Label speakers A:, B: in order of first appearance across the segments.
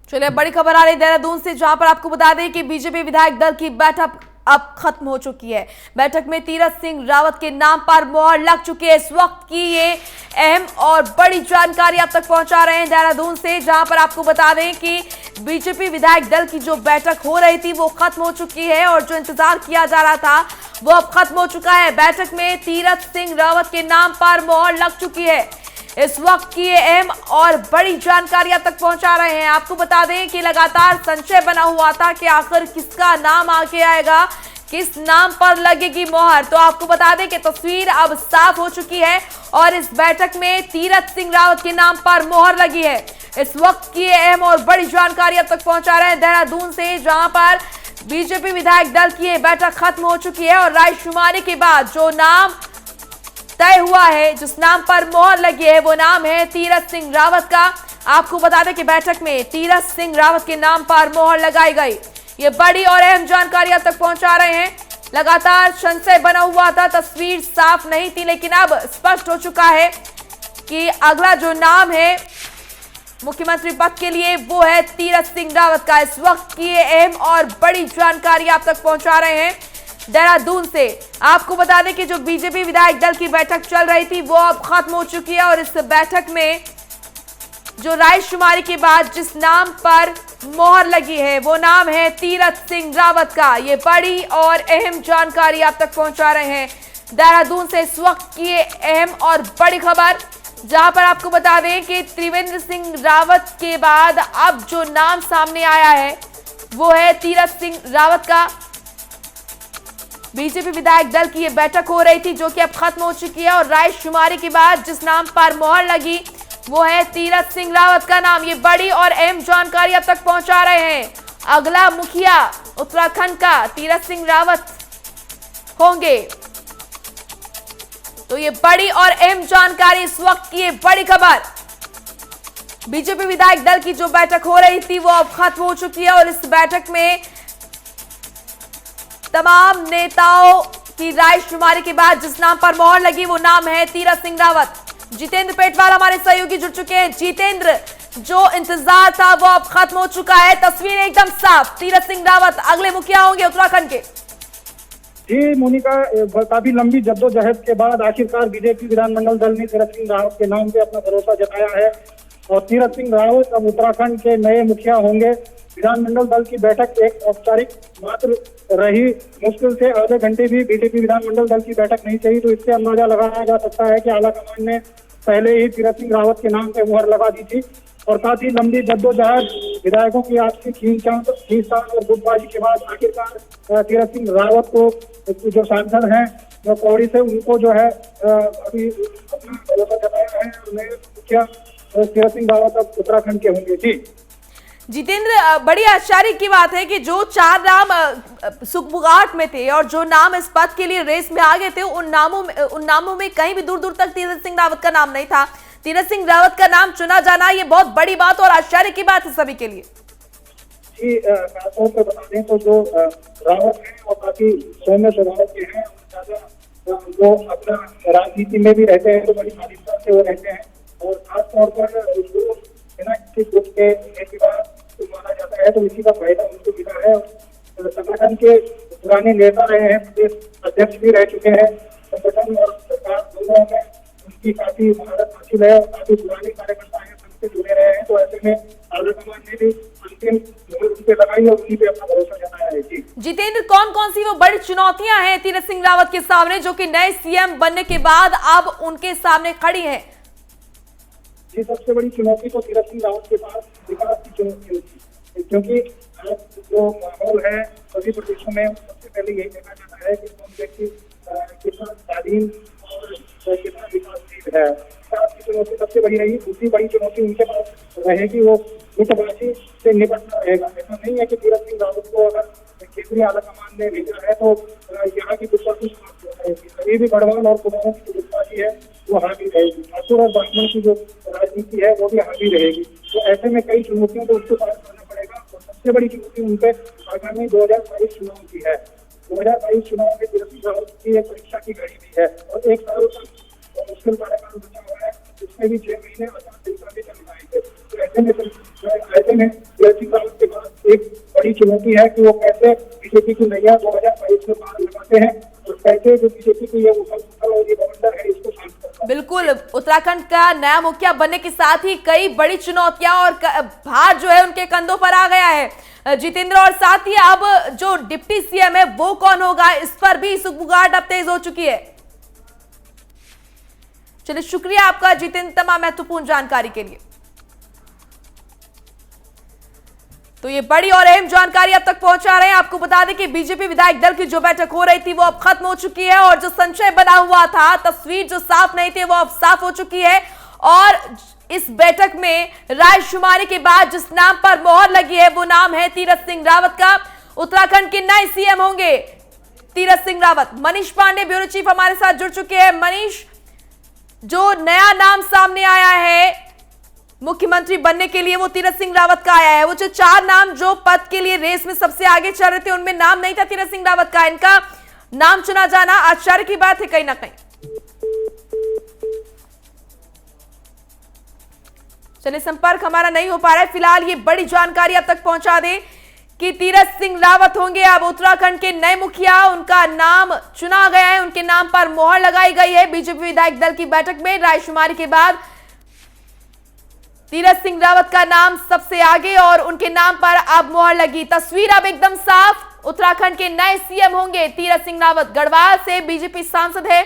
A: चलिए बड़ी खबर आ रही है देहरादून से, जहां पर आपको बता दें कि बीजेपी विधायक दल की बैठक अब खत्म हो चुकी है। बैठक में तीरथ सिंह रावत के नाम पर मोहर लग चुकी है। इस वक्त की ये अहम और बड़ी जानकारी आप तक पहुंचा रहे हैं देहरादून से, जहां पर आपको बता दें कि बीजेपी विधायक दल की जो बैठक हो रही थी वो खत्म हो चुकी है और जो इंतजार किया जा रहा था वो अब खत्म हो चुका है। बैठक में तीरथ सिंह रावत के नाम पर मोहर लग चुकी है। इस वक्त की ये अहम और बड़ी जानकारी आप तक पहुंचा रहे हैं। आपको बता दें कि लगातार संशय बना हुआ था कि आखिर किसका नाम आगे आएगा, किस नाम पर लगेगी मोहर। तो आपको बता दें कि तस्वीर अब साफ हो चुकी है और इस बैठक में तीरथ सिंह रावत के नाम पर मोहर लगी है। इस वक्त की ये अहम और बड़ी जानकारी अब तक पहुंचा रहे हैं देहरादून से, जहां पर बीजेपी विधायक दल की ये बैठक खत्म हो चुकी है और रायशुमारी के बाद जो नाम तय हुआ है, जिस नाम पर मोहर लगी है, वो नाम है तीरथ सिंह रावत का। आपको बता दें कि बैठक में तीरथ सिंह रावत के नाम पर मोहर लगाई गई। ये बड़ी और अहम जानकारी अब तक पहुंचा रहे हैं। लगातार संशय बना हुआ था, तस्वीर साफ नहीं थी, लेकिन अब स्पष्ट हो चुका है कि अगला जो नाम है मुख्यमंत्री पद के लिए वो है तीरथ सिंह रावत का। इस वक्त की ये अहम और बड़ी जानकारी आप तक पहुंचा रहे हैं देहरादून से। आपको बता दें कि जो बीजेपी विधायक दल की बैठक चल रही थी वो अब खत्म हो चुकी है और इस बैठक में जो रायशुमारी के बाद जिस नाम पर मोहर लगी है वो नाम है तीरथ सिंह रावत का। ये बड़ी और अहम जानकारी आप तक पहुंचा रहे हैं देहरादून से। इस वक्त की ये अहम और बड़ी खबर, जहां पर आपको बता दें कि त्रिवेंद्र सिंह रावत के बाद अब जो नाम सामने आया है वो है तीरथ सिंह रावत का। बीजेपी विधायक दल की ये बैठक हो रही थी जो कि अब खत्म हो चुकी है और रायशुमारी के बाद जिस नाम पर मोहर लगी वो है तीरथ सिंह रावत का नाम। ये बड़ी और अहम जानकारी अब तक पहुंचा रहे हैं। अगला मुखिया उत्तराखंड का तीरथ सिंह रावत होंगे। तो ये बड़ी और अहम जानकारी, इस वक्त की ये बड़ी खबर, बीजेपी विधायक दल की जो बैठक हो रही थी वो अब खत्म हो चुकी है और इस बैठक में तमाम नेताओं की रायशुमारी के बाद जिस नाम पर मोहर लगी वो नाम है तीरथ सिंह रावत। जितेंद्र पेटवाल हमारे सहयोगी जुड़ चुके हैं। जितेंद्र, जो इंतजार था वो अब खत्म हो चुका है, तस्वीर एकदम साफ, तीरथ सिंह रावत अगले मुखिया होंगे उत्तराखंड के।
B: जी मोनिका, काफी लंबी जद्दोजहद के बाद आखिरकार बीजेपी विधानमंडल दल ने तीरथ सिंह रावत के नाम पे अपना भरोसा जताया है और तीरथ सिंह रावत अब उत्तराखंड के नए मुखिया होंगे। विधानमंडल दल की बैठक एक औपचारिक मात्र रही, मुश्किल से आधे घंटे भी बीजेपी विधानमंडल दल की बैठक नहीं चली, तो इससे अंदाजा लगाया जा सकता है कि आलाकमान ने पहले ही तीरथ सिंह रावत के नाम पे मुहर लगा दी थी और काफी लंबी जद्दोजहद, विधायकों की आपसी खींचतान और गुटबाजी के बाद आखिरकार तीरथ सिंह रावत को जो सांसद हैं जो पौड़ी से, उनको जो है अभी अपना भरोसा जताया है। नए मुखिया तीरथ सिंह रावत अब उत्तराखंड के होंगे। जी
A: जितेंद्र, बड़ी आश्चर्य की बात है कि जो चार नाम सुखबुगाट में थे और जो नाम इस पद के लिए रेस में आ गए थे, उन नामों में कहीं भी दूर दूर तक तीरथ सिंह रावत का नाम नहीं था। तीरथ सिंह रावत का नाम चुना जाना ये बहुत बड़ी बात और आश्चर्य की बात है सभी के लिए।
B: जी, खासतौर पर बता दें तो जो रावत हैं वो काफी सौम्य स्वभाव के हैं, वो अपना राजनीति में भी रहते हैं तो बड़ी मानसिकता से वो रहते हैं और खासतौर पर बिना किसी कुछ के के बाद माना जाता है तो इसी का फायदा उनको मिला है। संगठन के पुराने नेता रहे हैं, प्रदेश अध्यक्ष भी रह चुके हैं। संगठन और सरकार दोनों में उनकी काफी महारत हासिल है और काफी पुराने कार्यकर्ता हैं, सबसे जुड़े रहे हैं, तो ऐसे में आलाकमान ने भी अंतिम मुहर उन पे लगाई और उन्हीं पे अपना भरोसा जताया है। जी
A: जितेंद्र, कौन कौन सी वो बड़ी चुनौतियां हैं तीरथ सिंह रावत के सामने जो कि नए सीएम बनने के बाद अब उनके सामने खड़ी है?
B: ये सबसे बड़ी चुनौती तो तीरथ सिंह रावत के पास विकास की चुनौती होती है, क्योंकि जो माहौल है सभी प्रदेशों में सबसे पहले यही देखा जाता है कि कौन व्यक्ति कितना तालीम और कितना विकासशील है। विकास की चुनौती सबसे बड़ी रही। दूसरी बड़ी चुनौती उनके पास रहेगी वो गुटबाजी से निपटना रहेगा। ऐसा नहीं है कि तीरथ सिंह रावत को अगर केंद्रीय आलाकमान ने भेजा है तो यहाँ की गुटबाजी समाप्त हो जाएगी। कभी भी गढ़वाल और कुमाऊं की जो गुटबाजी है वो हावी रहेगी, ठाकुर और ब्राह्मण की जो राजनीति है वो भी हावी रहेगी। तो ऐसे में कई चुनौतियों को उसको पार करना पड़ेगा और सबसे बड़ी चुनौती उनपे आगामी 2022 चुनाव की है। 2022 चुनाव में तीरथ सिंह रावत की एक परीक्षा की घड़ी भी है और एक साल तक मुश्किल कार्यकाल बचा हुआ है, जिसमें भी 6 महीने आचार संहिता भी चल पाएंगे। तो ऐसे में तीरथ सिंह रावत के पास एक बड़ी चुनौती है कि वो कैसे बीजेपी की नैया 2022 में पार लगाते हैं और कैसे जो बीजेपी की ये उथल और ये बवंडर है इसको शांत करते हैं।
A: बिल्कुल, उत्तराखंड का नया मुखिया बनने के साथ ही कई बड़ी चुनौतियां और भार जो है उनके कंधों पर आ गया है जितेंद्र, और साथ ही अब जो डिप्टी सीएम है वो कौन होगा, इस पर भी सुगबुगाहट अब तेज हो चुकी है। चलिए, शुक्रिया आपका जितेंद्र तमाम महत्वपूर्ण जानकारी के लिए। तो ये बड़ी और अहम जानकारी अब तक पहुंचा रहे हैं। आपको बता दें कि बीजेपी विधायक दल की जो बैठक हो रही थी वो अब खत्म हो चुकी है और जो संशय बना हुआ था, तस्वीर जो साफ नहीं थी, वो अब साफ हो चुकी है। और इस बैठक में रायशुमारी के बाद जिस नाम पर मोहर लगी है वो नाम है तीरथ सिंह रावत का। उत्तराखंड के नए सीएम होंगे तीरथ सिंह रावत। मनीष पांडे ब्यूरो चीफ हमारे साथ जुड़ चुके हैं। मनीष, जो नया नाम सामने आया है मुख्यमंत्री बनने के लिए वो तीरथ सिंह रावत का आया है। वो जो 4 नाम जो पद के लिए रेस में सबसे आगे चल रहे थे उनमें नाम नहीं था तीरथ सिंह रावत का। इनका नाम चुना जाना आश्चर्य की बात है कहीं ना कहीं। चलिए, संपर्क हमारा नहीं हो पा रहा है। फिलहाल ये बड़ी जानकारी अब तक पहुंचा दे कि तीरथ सिंह रावत होंगे अब उत्तराखंड के नए मुखिया। उनका नाम चुना गया है, उनके नाम पर मोहर लगाई गई है। बीजेपी विधायक दल की बैठक में रायशुमारी के बाद तीरथ सिंह रावत का नाम सबसे आगे और उनके नाम पर अब मोहर लगी। तस्वीर अब एकदम साफ, उत्तराखंड के नए सीएम होंगे तीरथ सिंह रावत। गढ़वाल से बीजेपी सांसद है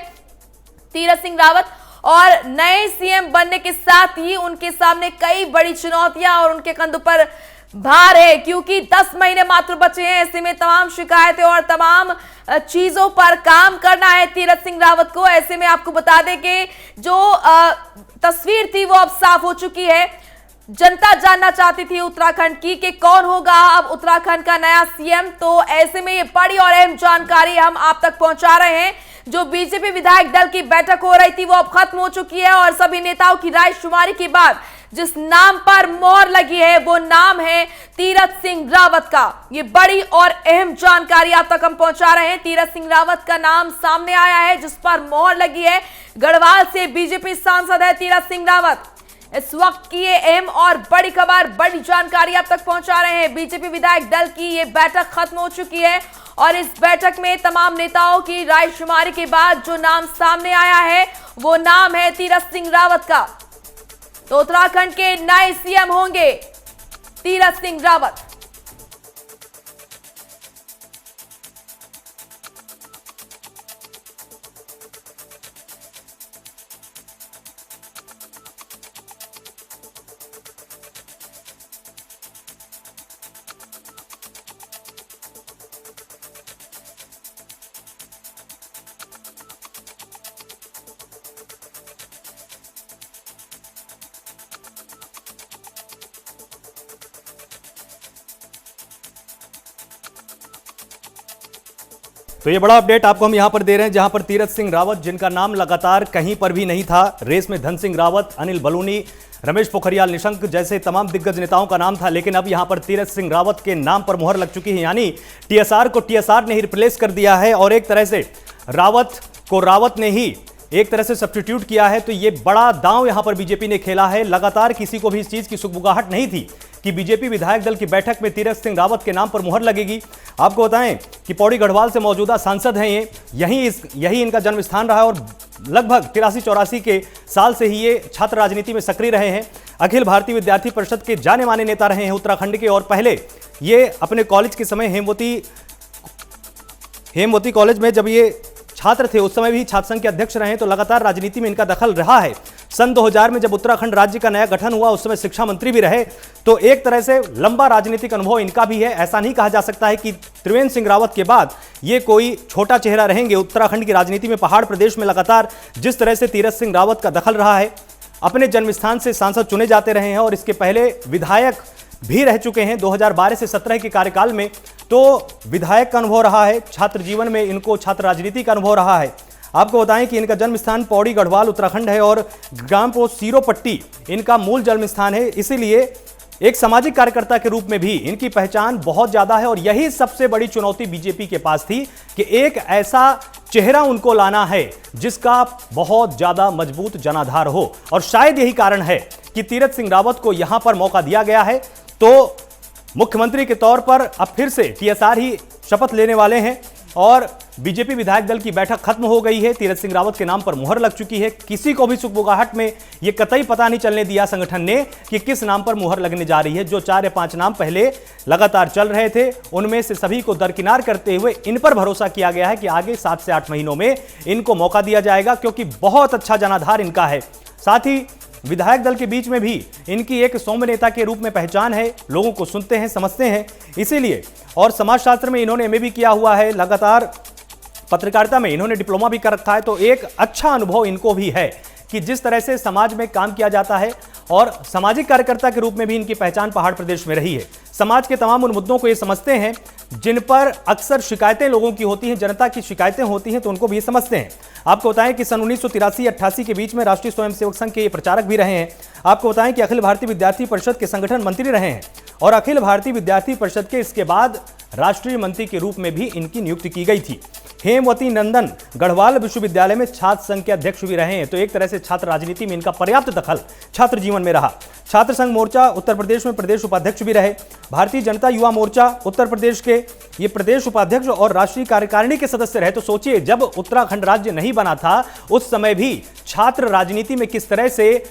A: तीरथ सिंह रावत और नए सीएम बनने के साथ ही उनके सामने कई बड़ी चुनौतियां और उनके कंधों पर भार है, क्योंकि 10 महीने मात्र बचे हैं। ऐसे में तमाम शिकायतें और तमाम चीजों पर काम करना है तीरथ सिंह रावत को। ऐसे में आपको बता दें कि जो तस्वीर थी वो अब साफ हो चुकी है। जनता जानना चाहती थी उत्तराखंड की कि कौन होगा अब उत्तराखंड का नया सीएम। तो ऐसे में ये बड़ी और अहम जानकारी हम आप तक पहुंचा रहे हैं। जो बीजेपी विधायक दल की बैठक हो रही थी वो अब खत्म हो चुकी है और सभी नेताओं की रायशुमारी के बाद जिस नाम पर मोहर लगी है वो नाम है तीरथ सिंह रावत का। ये बड़ी और अहम जानकारी आप तक हम पहुंचा रहे हैं। तीरथ सिंह रावत का नाम सामने आया है जिस पर मोहर लगी है। गढ़वाल से बीजेपी सांसद है तीरथ सिंह रावत। इस वक्त की ये अहम और बड़ी खबर, बड़ी जानकारी आप तक पहुंचा रहे हैं। बीजेपी विधायक दल की ये बैठक खत्म हो चुकी है और इस बैठक में तमाम नेताओं की रायशुमारी के बाद जो नाम सामने आया है वो नाम है तीरथ सिंह रावत का। तो उत्तराखंड के नए सीएम होंगे तीरथ सिंह रावत।
C: तो ये बड़ा अपडेट आपको हम यहां पर दे रहे हैं, जहां पर तीरथ सिंह रावत, जिनका नाम लगातार कहीं पर भी नहीं था रेस में, धन सिंह रावत, अनिल बलूनी, रमेश पोखरियाल निशंक जैसे तमाम दिग्गज नेताओं का नाम था, लेकिन अब यहां पर तीरथ सिंह रावत के नाम पर मुहर लग चुकी है। यानी टीएसआर को टीएसआर ने ही रिप्लेस कर दिया है और एक तरह से रावत को रावत ने ही एक तरह से सब्स्टिट्यूट किया है। तो ये बड़ा दांव यहां पर बीजेपी ने खेला है। लगातार किसी को भी इस चीज की सुगबुगाहट नहीं थी कि बीजेपी विधायक दल की बैठक में तीरथ सिंह रावत के नाम पर मुहर लगेगी। आपको बताएं कि पौड़ी गढ़वाल से मौजूदा सांसद हैं ये, यही इनका जन्म स्थान रहा है और लगभग 83-84 के साल से ही ये छात्र राजनीति में सक्रिय रहे हैं। अखिल भारतीय विद्यार्थी परिषद के जाने माने नेता रहे हैं उत्तराखंड के और पहले ये अपने कॉलेज के समय हेमवती कॉलेज में जब ये छात्र थे उस समय भी छात्र संघ के अध्यक्ष रहे, तो लगातार राजनीति में इनका दखल रहा है। सन 2000 में जब उत्तराखंड राज्य का नया गठन हुआ उस समय शिक्षा मंत्री भी रहे, तो एक तरह से लंबा राजनीतिक अनुभव इनका भी है। ऐसा नहीं कहा जा सकता है कि त्रिवेंद्र सिंह रावत के बाद ये कोई छोटा चेहरा रहेंगे उत्तराखंड की राजनीति में। पहाड़ प्रदेश में लगातार जिस तरह से तीरथ सिंह रावत का दखल रहा है, अपने जन्मस्थान से सांसद चुने जाते रहे हैं और इसके पहले विधायक भी रह चुके हैं 2012 से 17 के कार्यकाल में, तो विधायक का अनुभव रहा है। छात्र जीवन में इनको छात्र राजनीति का अनुभव रहा है। आपको बताएं कि इनका जन्म स्थान पौड़ी गढ़वाल उत्तराखंड है और ग्राम पोस्ट सीरोपट्टी इनका मूल जन्म स्थान है। इसीलिए एक सामाजिक कार्यकर्ता के रूप में भी इनकी पहचान बहुत ज्यादा है और यही सबसे बड़ी चुनौती बीजेपी के पास थी कि एक ऐसा चेहरा उनको लाना है जिसका बहुत ज्यादा मजबूत जनाधार हो। और शायद यही कारण है कि तीरथ सिंह रावत को यहां पर मौका दिया गया है, तो मुख्यमंत्री के तौर पर अब फिर से टीएसआर ही शपथ लेने वाले हैं और बीजेपी विधायक दल की बैठक खत्म हो गई है। तीरथ सिंह रावत के नाम पर मुहर लग चुकी है। किसी को भी सुगबुगाहट में यह कतई पता नहीं चलने दिया संगठन ने कि किस नाम पर मुहर लगने जा रही है। जो 4 या 5 नाम पहले लगातार चल रहे थे, उनमें से सभी को दरकिनार करते हुए इन पर भरोसा किया गया है कि आगे 7 से 8 महीनों में इनको मौका दिया जाएगा, क्योंकि बहुत अच्छा जनाधार इनका है। साथ ही विधायक दल के बीच में भी इनकी एक सौम्य नेता के रूप में पहचान है, लोगों को सुनते हैं, समझते हैं, इसीलिए। और समाजशास्त्र में इन्होंने एमए भी किया हुआ है, लगातार पत्रकारिता में इन्होंने डिप्लोमा भी कर रखा है, तो एक अच्छा अनुभव इनको भी है कि जिस तरह से समाज में काम किया जाता है, और सामाजिक कार्यकर्ता के रूप में भी इनकी पहचान पहाड़ प्रदेश में रही है। समाज के तमाम उन मुद्दों को ये समझते हैं जिन पर अक्सर शिकायतें लोगों की होती हैं, जनता की शिकायतें होती हैं, तो उनको भी ये समझते हैं। आपको बताएं कि सन 1983-88 के बीच में राष्ट्रीय स्वयंसेवक संघ के ये प्रचारक भी रहे हैं। आपको बताएं कि अखिल भारतीय विद्यार्थी परिषद के संगठन मंत्री रहे हैं और अखिल भारतीय विद्यार्थी परिषद के इसके बाद राष्ट्रीय मंत्री के रूप में भी इनकी नियुक्ति की गई थी। हेमवती नंदन गढ़वाल विश्वविद्यालय में छात्र संघ के अध्यक्ष भी रहे हैं, तो एक तरह से छात्र राजनीति में इनका पर्याप्त दखल छात्र जीवन में रहा। छात्र संघ मोर्चा उत्तर प्रदेश में प्रदेश उपाध्यक्ष भी रहे। भारतीय जनता युवा मोर्चा उत्तर प्रदेश के ये प्रदेश उपाध्यक्ष और राष्ट्रीय कार्यकारिणी के सदस्य रहे। तो सोचिए, जब उत्तराखंड राज्य नहीं बना था उस समय भी छात्र राजनीति में किस तरह से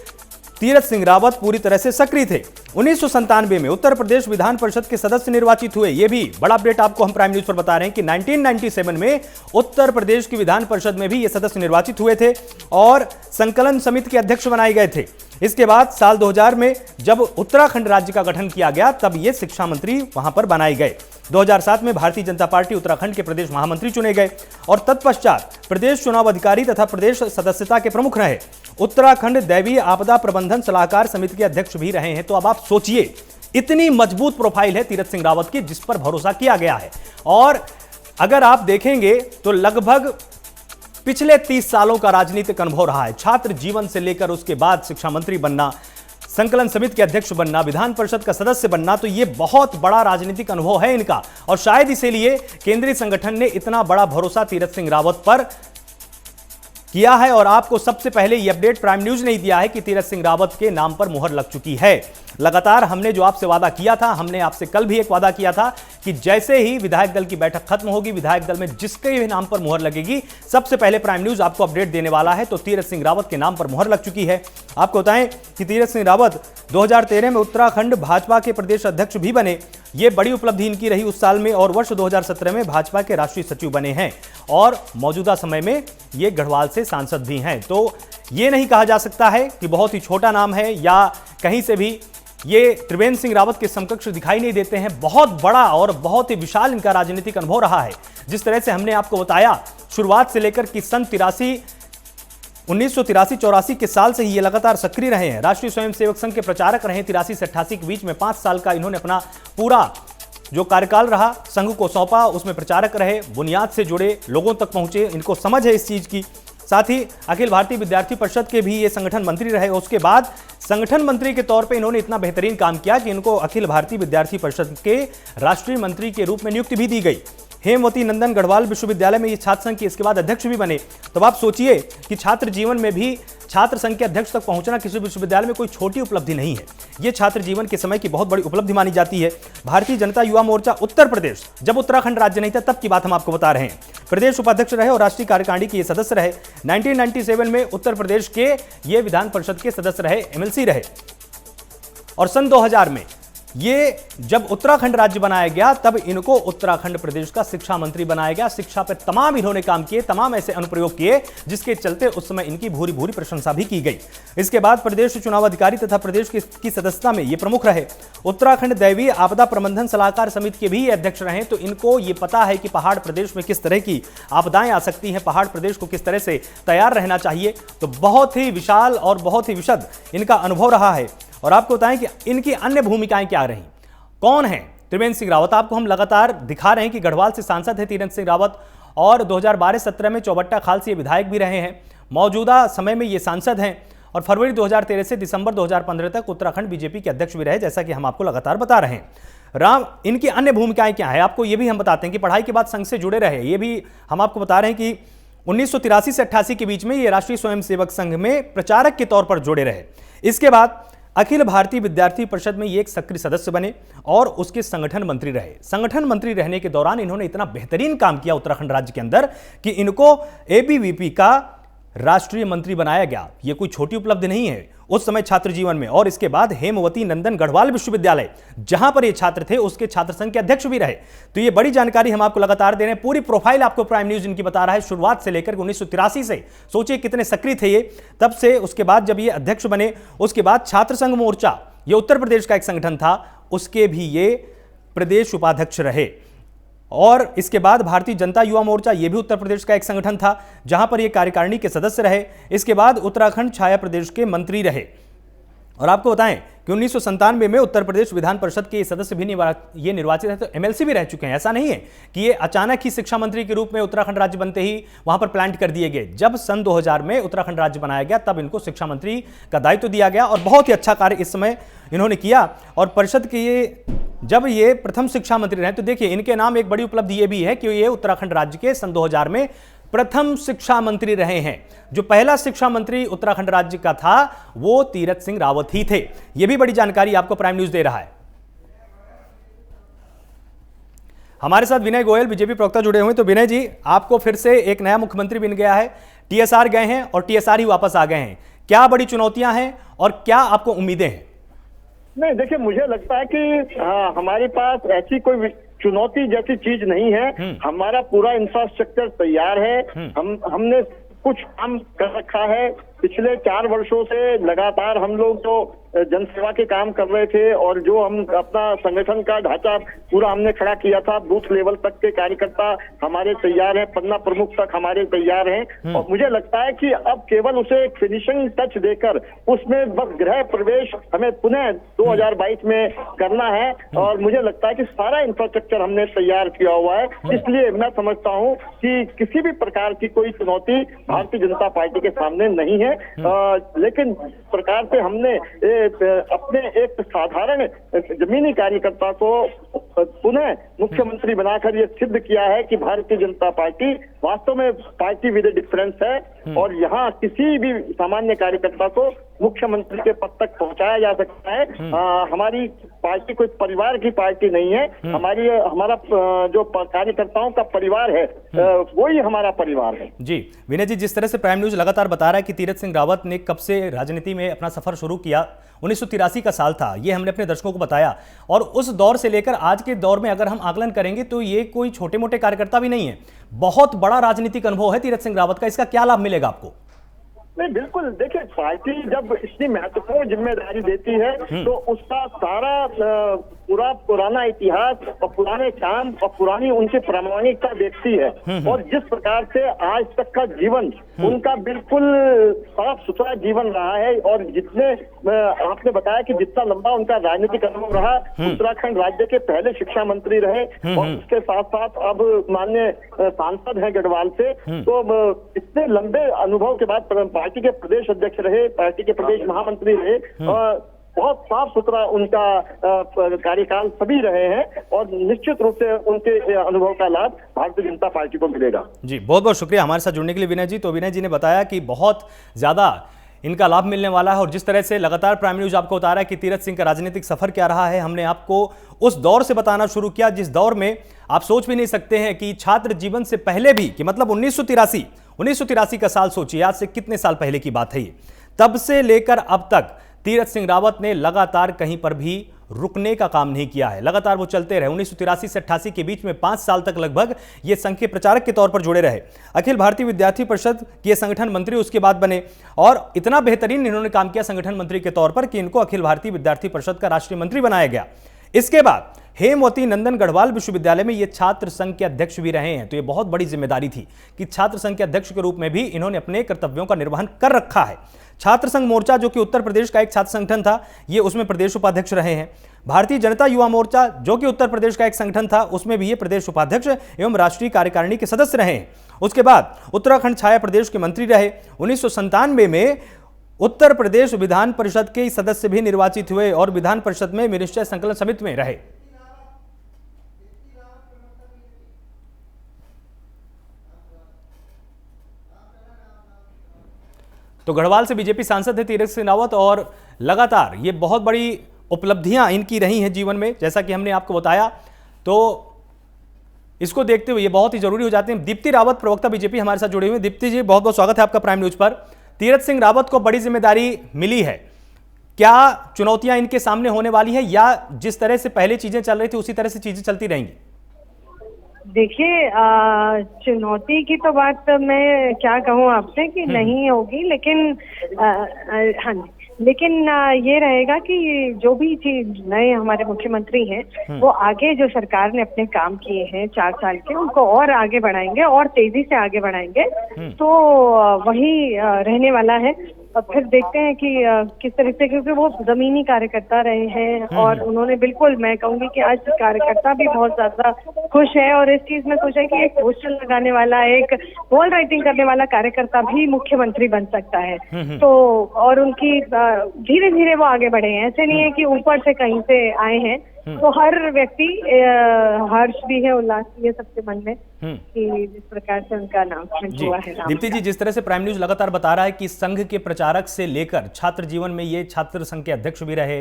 C: तीरथ सिंह रावत पूरी तरह से सक्रिय थे। 1997 में उत्तर प्रदेश विधान परिषद के सदस्य निर्वाचित हुए। यह भी बड़ा अपडेट आपको हम प्राइम न्यूज पर बता रहे हैं कि 1997 में उत्तर प्रदेश की विधान परिषद में भी ये सदस्य निर्वाचित हुए थे और संकलन समिति के अध्यक्ष बनाए गए थे। इसके बाद साल 2000 में जब उत्तराखंड राज्य का गठन किया गया, तब ये शिक्षा मंत्री वहां पर बनाए गए। 2007 में भारतीय जनता पार्टी उत्तराखंड के प्रदेश महामंत्री चुने गए और तत्पश्चात प्रदेश चुनाव अधिकारी तथा प्रदेश सदस्यता के प्रमुख रहे। उत्तराखंड दैवीय आपदा प्रबंधन सलाहकार समिति के अध्यक्ष भी रहे हैं। तो अब आप सोचिए, इतनी मजबूत प्रोफाइल है तीरथ सिंह रावत की, जिस पर भरोसा किया गया है। और अगर आप देखेंगे तो लगभग पिछले 30 सालों का राजनीतिक अनुभव रहा है। छात्र जीवन से लेकर उसके बाद शिक्षा मंत्री बनना, संकलन समिति के अध्यक्ष बनना, विधान परिषद का सदस्य बनना, तो यह बहुत बड़ा राजनीतिक अनुभव है इनका। और शायद इसीलिए केंद्रीय संगठन ने इतना बड़ा भरोसा तीरथ सिंह रावत पर किया है। और आपको सबसे पहले यह अपडेट प्राइम न्यूज ने दिया है कि तीरथ सिंह रावत के नाम पर मुहर लग चुकी है। लगातार हमने जो आपसे वादा किया था, हमने आपसे कल भी एक वादा किया था कि जैसे ही विधायक दल की बैठक खत्म होगी, विधायक दल में जिसके भी नाम पर मुहर लगेगी, सबसे पहले प्राइम न्यूज आपको अपडेट देने वाला है। तो तीरथ सिंह रावत के नाम पर मुहर लग चुकी है। आपको बताएं कि तीरथ सिंह रावत 2013 में उत्तराखंड भाजपा के प्रदेश अध्यक्ष भी बने। ये बड़ी उपलब्धि इनकी रही उस साल में। और वर्ष 2017 में भाजपा के राष्ट्रीय सचिव बने हैं और मौजूदा समय में ये गढ़वाल से सांसद भी हैं। तो ये नहीं कहा जा सकता है कि बहुत ही छोटा नाम है या कहीं से भी ये त्रिवेंद्र सिंह रावत के समकक्ष दिखाई नहीं देते हैं। बहुत बड़ा और बहुत ही विशाल इनका राजनीतिक अनुभव रहा है। जिस तरह से हमने आपको बताया शुरुआत से लेकर कि सन 1983-84 के साल से ही ये लगातार सक्रिय रहे हैं। राष्ट्रीय स्वयंसेवक संघ के प्रचारक रहे। 83 से 88 के बीच में 5 साल का इन्होंने अपना पूरा जो कार्यकाल रहा संघ को सौंपा, उसमें प्रचारक रहे, बुनियाद से जुड़े, लोगों तक पहुंचे, इनको समझ है इस चीज की। साथ ही अखिल भारतीय विद्यार्थी परिषद के भी ये संगठन मंत्री रहे। उसके बाद संगठन मंत्री के तौर पे इन्होंने इतना बेहतरीन काम किया कि इनको अखिल भारतीय विद्यार्थी परिषद के राष्ट्रीय मंत्री के रूप में नियुक्ति भी दी गई। हेमवती नंदन गढ़वाल विश्वविद्यालय में ये छात्र संघ के इसके बाद अध्यक्ष भी बने। तब आप सोचिए कि छात्र जीवन में भी छात्र संघ के अध्यक्ष तक पहुंचना किसी विश्वविद्यालय में कोई छोटी उपलब्धि नहीं है। यह छात्र जीवन के समय की बहुत बड़ी उपलब्धि मानी जाती है। भारतीय जनता युवा मोर्चा उत्तर प्रदेश, जब उत्तराखंड राज्य नहीं था तब की बात हम आपको बता रहे हैं, प्रदेश उपाध्यक्ष रहे और राष्ट्रीय कार्यकारिणी के ये सदस्य रहे। 1997 में उत्तर प्रदेश के ये विधान परिषद के सदस्य रहे, एमएलसी रहे। और सन 2000 में ये जब उत्तराखंड राज्य बनाया गया, तब इनको उत्तराखंड प्रदेश का शिक्षा मंत्री बनाया गया। शिक्षा पर तमाम इन्होंने काम किए, तमाम ऐसे अनुप्रयोग किए जिसके चलते उस समय इनकी भूरी भूरी प्रशंसा भी की गई। इसके बाद प्रदेश चुनाव अधिकारी तथा प्रदेश की सदस्यता में ये प्रमुख रहे। उत्तराखंड दैवीय आपदा प्रबंधन सलाहकार समिति के भी अध्यक्ष रहे। तो इनको ये पता है कि पहाड़ प्रदेश में किस तरह की आपदाएं आ सकती हैं, पहाड़ प्रदेश को किस तरह से तैयार रहना चाहिए। तो बहुत ही विशाल और बहुत ही विशद इनका अनुभव रहा है। और आपको बताएं कि इनकी अन्य भूमिकाएं क्या रही, कौन है त्रिवेंद्र सिंह रावत। आपको हम लगातार दिखा रहे हैं कि गढ़वाल से सांसद है तीरथ सिंह रावत और 2012-17 में चौबट्टा खाल से विधायक भी रहे हैं। मौजूदा समय में ये सांसद हैं और फरवरी 2013 से दिसंबर 2015 तक उत्तराखंड बीजेपी के अध्यक्ष भी रहे, जैसा कि हम आपको लगातार बता रहे हैं। इनकी अन्य भूमिकाएं क्या है, आपको ये भी हम बताते हैं कि पढ़ाई के बाद संघ से जुड़े रहे। ये भी हम आपको बता रहे हैं कि 1983 से 88 के बीच में ये राष्ट्रीय स्वयंसेवक संघ में प्रचारक के तौर पर जुड़े रहे। इसके बाद अखिल भारतीय विद्यार्थी परिषद में ये एक सक्रिय सदस्य बने और उसके संगठन मंत्री रहे। संगठन मंत्री रहने के दौरान इन्होंने इतना बेहतरीन काम किया उत्तराखंड राज्य के अंदर कि इनको एबीवीपी का राष्ट्रीय मंत्री बनाया गया। ये कोई छोटी उपलब्धि नहीं है उस समय छात्र जीवन में। और इसके बाद हेमवती नंदन गढ़वाल विश्वविद्यालय जहां पर ये छात्र थे उसके छात्र संघ के अध्यक्ष भी रहे। तो ये बड़ी जानकारी हम आपको लगातार दे रहे हैं। पूरी प्रोफाइल आपको प्राइम न्यूज इनकी बता रहा है, शुरुआत से लेकर 1983 से। सोचिए कितने सक्रिय थे ये तब से। उसके बाद जब ये अध्यक्ष बने, उसके बाद छात्र संघ मोर्चा, ये उत्तर प्रदेश का एक संगठन था, उसके भी ये प्रदेश उपाध्यक्ष रहे। और इसके बाद भारतीय जनता युवा मोर्चा, यह भी उत्तर प्रदेश का एक संगठन था जहां पर ये कार्यकारिणी के सदस्य रहे। इसके बाद उत्तराखंड छाया प्रदेश के मंत्री रहे। और आपको बताएं कि 1997 में उत्तर प्रदेश विधान परिषद के सदस्य भी ये निर्वाचित है, तो एमएलसी भी रह चुके हैं। ऐसा नहीं है कि ये अचानक ही शिक्षा मंत्री के रूप में उत्तराखंड राज्य बनते ही वहां पर प्लांट कर दिए गए। जब सन 2000 में उत्तराखंड राज्य बनाया गया तब इनको शिक्षा मंत्री का दायित्व दिया गया और बहुत ही अच्छा कार्य इस समय इन्होंने किया। और परिषद के जब ये प्रथम शिक्षा मंत्री रहे तो देखिए इनके नाम एक बड़ी उपलब्धि ये भी है कि ये उत्तराखंड राज्य के सन 2000 में प्रथम शिक्षा मंत्री रहे हैं। जो पहला शिक्षा मंत्री उत्तराखंड राज्य का था वो तीरथ सिंह रावत ही थे। यह भी बड़ी जानकारी आपको प्राइम न्यूज दे रहा है। हमारे साथ विनय गोयल बीजेपी प्रवक्ता जुड़े हुए हैं। तो विनय जी, आपको फिर से एक नया मुख्यमंत्री बन गया है, टीएसआर गए हैं और टीएसआर ही वापस आ गए हैं। क्या बड़ी चुनौतियां हैं और क्या आपको उम्मीदें हैं?
D: नहीं, देखिए मुझे लगता है कि हमारे पास ऐसी कोई चुनौती जैसी चीज नहीं है। हमारा पूरा इंफ्रास्ट्रक्चर तैयार है। हमने कुछ काम कर रखा है। पिछले 4 वर्षों से लगातार हम लोग जो जनसेवा के काम कर रहे थे और जो हम अपना संगठन का ढांचा पूरा हमने खड़ा किया था, बूथ लेवल तक के कार्यकर्ता हमारे तैयार हैं, पन्ना प्रमुख तक हमारे तैयार हैं। और मुझे लगता है कि अब केवल उसे एक फिनिशिंग टच देकर उसमें बस गृह प्रवेश हमें पुनः 2022 में करना है। और मुझे लगता है कि सारा इंफ्रास्ट्रक्चर हमने तैयार किया हुआ है। इसलिए मैं समझता हूँ कि किसी भी प्रकार की कोई चुनौती भारतीय जनता पार्टी के सामने नहीं है। लेकिन प्रकार से हमने अपने एक साधारण जमीनी कार्यकर्ता को पुनः मुख्यमंत्री बनाकर ये सिद्ध किया है कि भारतीय जनता पार्टी वास्तव में पार्टी विद डिफरेंस है। और यहाँ किसी भी सामान्य कार्यकर्ता को मुख्यमंत्री के पद तक पहुंचाया जा सकता है। हमारी पार्टी कोई परिवार की पार्टी नहीं है। हमारा जो कार्यकर्ताओं का परिवार है वही हमारा परिवार है।
C: जी विनय जी, जिस तरह से प्राइम न्यूज लगातार बता रहा है कि तीरथ सिंह रावत ने कब से राजनीति में अपना सफर शुरू किया, 1983 का साल था, ये हमने अपने दर्शकों को बताया। और उस दौर से लेकर आज के दौर में अगर हम आकलन करेंगे तो ये कोई छोटे मोटे कार्यकर्ता भी नहीं है, बहुत बड़ा राजनीतिक अनुभव है तीरथ सिंह रावत का। इसका क्या लाभ मिलेगा आपको?
D: नहीं, बिल्कुल। देखिए, पार्टी जब इतनी महत्वपूर्ण जिम्मेदारी देती है तो उसका सारा पुराना इतिहास और पुराने काम और पुरानी उनकी प्रामाणिकता देखती है। और जिस प्रकार से आज तक का जीवन उनका बिल्कुल साफ सुथरा जीवन रहा है। और जितने आपने बताया कि जितना लंबा उनका राजनीतिक अनुभव रहा, उत्तराखंड राज्य के पहले शिक्षा मंत्री रहे और उसके साथ साथ अब माननीय सांसद हैं गढ़वाल से। तो इतने लंबे अनुभव के बाद पार्टी के प्रदेश अध्यक्ष रहे, पार्टी के प्रदेश महामंत्री रहे और बहुत साफ सुथरा उनका कार्यकाल सभी रहे हैं। और निश्चित रूप से उनके अनुभव का लाभ भारतीय जनता पार्टी को मिलेगा। जी,
C: बहुत बहुत शुक्रिया हमारे साथ जुड़ने के लिए विनय जी। तो विनय जी ने बताया कि बहुत ज्यादा इनका लाभ मिलने वाला है। और जिस तरह से लगातार प्राइम न्यूज आपको बता रहा है कि तीरथ सिंह का राजनीतिक सफर क्या रहा है, हमने आपको उस दौर से बताना शुरू किया जिस दौर में आप सोच भी नहीं सकते हैं कि छात्र जीवन से पहले भी, कि मतलब 1983 का साल सोचिए, आज से कितने साल पहले की बात है ये। तब से लेकर अब तक तीरथ सिंह रावत ने लगातार कहीं पर भी रुकने का काम नहीं किया है, लगातार वो चलते रहे। 1983 से 88 के बीच में 5 साल तक लगभग ये संघ के प्रचारक के तौर पर जुड़े रहे। अखिल भारतीय विद्यार्थी परिषद के संगठन मंत्री उसके बाद बने और इतना बेहतरीन इन्होंने काम किया संगठन मंत्री के तौर पर कि इनको अखिल भारतीय विद्यार्थी परिषद का राष्ट्रीय मंत्री बनाया गया। इसके बाद हेमवती नंदन गढ़वाल विश्वविद्यालय में ये छात्र संघ के अध्यक्ष भी रहे हैं। तो ये बहुत बड़ी जिम्मेदारी थी कि छात्र संघ के अध्यक्ष के रूप में भी इन्होंने अपने कर्तव्यों का निर्वहन कर रखा है। छात्र संघ मोर्चा जो कि उत्तर प्रदेश का एक छात्र संगठन था, ये उसमें प्रदेश उपाध्यक्ष रहे हैं। भारतीय जनता युवा मोर्चा जो कि उत्तर प्रदेश का एक संगठन था, उसमें भी ये प्रदेश उपाध्यक्ष एवं राष्ट्रीय कार्यकारिणी के सदस्य रहे हैं। उसके बाद उत्तराखंड छाया प्रदेश के मंत्री रहे। 1997 में उत्तर प्रदेश विधान परिषद के सदस्य भी निर्वाचित हुए और विधान परिषद में निश्चय संकलन समिति में रहे। तो गढ़वाल से बीजेपी सांसद है तीरथ सिंह रावत, और लगातार ये बहुत बड़ी उपलब्धियां इनकी रही हैं जीवन में, जैसा कि हमने आपको बताया। तो इसको देखते हुए ये बहुत ही जरूरी हो जाते हैं। दीप्ति रावत, प्रवक्ता बीजेपी, हमारे साथ जुड़े हुए हैं। दीप्ति जी, बहुत बहुत स्वागत है आपका प्राइम न्यूज पर। तीरथ सिंह रावत को बड़ी जिम्मेदारी मिली है, क्या चुनौतियां इनके सामने होने वाली है, या जिस तरह से पहले चीजें चल रही थी उसी तरह से चीजें चलती रहेंगी?
E: देखिए, चुनौती की तो बात मैं क्या कहूँ आपसे कि नहीं होगी, लेकिन हाँ जी, लेकिन ये रहेगा कि जो भी चीज नए हमारे मुख्यमंत्री हैं वो आगे जो सरकार ने अपने काम किए हैं 4 साल के, उनको और आगे बढ़ाएंगे और तेजी से आगे बढ़ाएंगे। तो वही रहने वाला है। और फिर देखते हैं कि किस तरह से, क्योंकि वो जमीनी कार्यकर्ता रहे हैं और उन्होंने बिल्कुल, मैं कहूंगी कि आज कार्यकर्ता भी बहुत ज्यादा खुश है और इस चीज में खुश है कि एक पोस्टर लगाने वाला, एक वॉल राइटिंग करने वाला कार्यकर्ता भी मुख्यमंत्री बन सकता है। तो और उनकी धीरे धीरे वो आगे बढ़े हैं, ऐसे नहीं है कि ऊपर से कहीं से आए हैं। तो हर व्यक्ति हर्ष भी है, उल्लास भी है सबके मन में कि जिस प्रकार से उनका अनाउंसमेंट हुआ है।
C: दीप्ति जी, जिस तरह से प्राइम न्यूज लगातार बता रहा है कि संघ के प्रचारक से लेकर छात्र जीवन में ये छात्र संघ के अध्यक्ष भी रहे,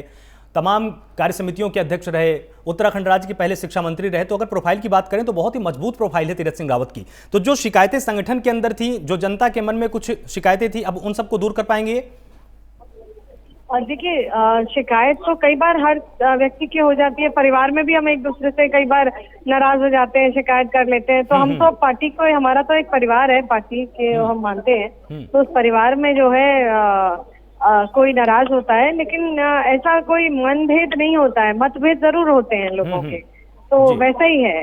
C: तमाम कार्य समितियों के अध्यक्ष रहे, उत्तराखंड राज्य के पहले शिक्षा मंत्री रहे, तो अगर प्रोफाइल की बात करें तो बहुत ही मजबूत प्रोफाइल है तीरथ सिंह रावत की। तो जो शिकायतें संगठन के अंदर थी, जो जनता के मन में कुछ शिकायतें थी, अब उन सबको दूर कर पाएंगे?
E: और देखिए, शिकायत तो कई बार हर व्यक्ति की हो जाती है। परिवार में भी हम एक दूसरे से कई बार नाराज हो जाते हैं, शिकायत कर लेते हैं। तो हम तो पार्टी को, हमारा तो एक परिवार है, पार्टी के हम मानते हैं। तो उस परिवार में जो है कोई नाराज होता है, लेकिन ऐसा कोई मनभेद नहीं होता है, मतभेद जरूर होते हैं लोगों के। तो वैसा ही है,